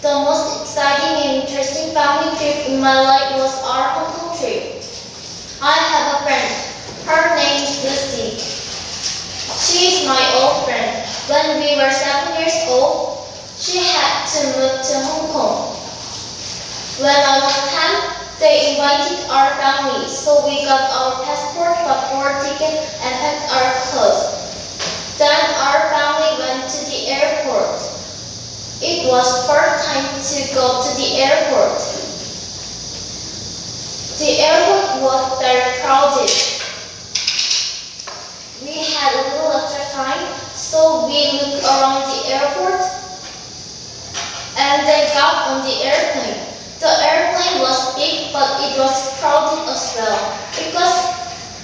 The most exciting and interesting family trip in my life was our Hong Kong trip. I have a friend. Her name is Lucy. She is my old friend. When we were 7 years old, she had to move to Hong Kong. When I was 10, they invited our family, so we got our passport, got our ticket, and packed our clothes. Then our family went to the airport. It was first time to go to the airport. The airport was very crowded. We had a little extra time, so we looked around the airport and then got on the airplane. The airplane was big, but it was crowded as well because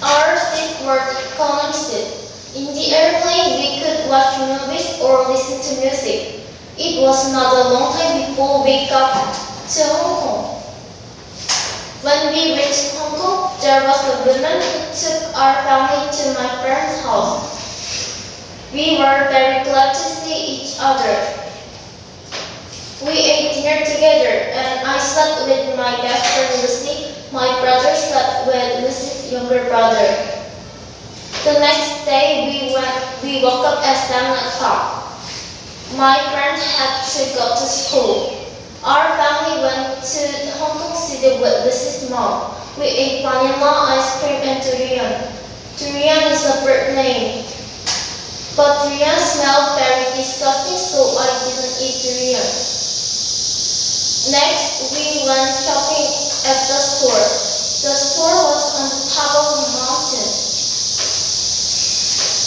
our seats were economy seats. In the airplane, we could watch movies or listen to music. It was not a long time before we got to Hong Kong. When we reached Hong Kong, there was a woman who took our family to my parents' house. We were very glad to see each other. We ate dinner together, and I slept with my best friend Lucy. My brother slept with Lucy's younger brother. The next day, we woke up at 7 o'clock. My friend had to go to school. Our family went to Hong Kong City with Lucy's mom. We ate vanilla ice cream and durian. Durian is a bird name, but durian smelled very disgusting, so I didn't eat durian. Next, we went shopping at the store. The store was on the top of a mountain.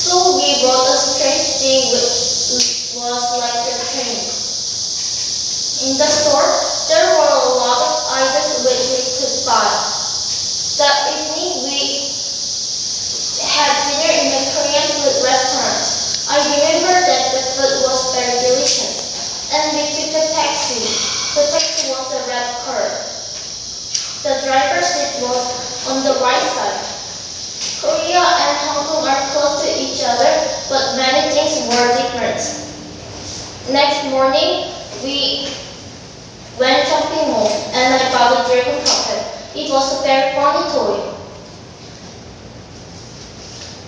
So we bought a strange thing which was like a train. In the store, there were a lot of items which we could buy. That evening, we had dinner in a Korean food restaurant. I remember that the food was very delicious, and we took a taxi. The taxi was a red car. The driver's seat was on the right side. Korea and Hong Kong are close to each other, but many things were different. Next morning, we went shopping mall, and I bought a dragon puppet. It was a very funny toy.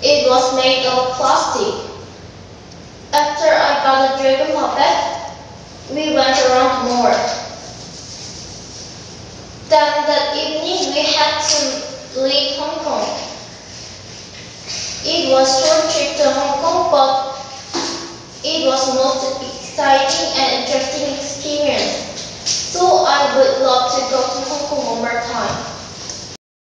It was made of plastic. After I bought a dragon puppet, we went around more. Then that evening, we had to leave Hong Kong. It was a short trip to Hong Kong, but it was most exciting and interesting experience.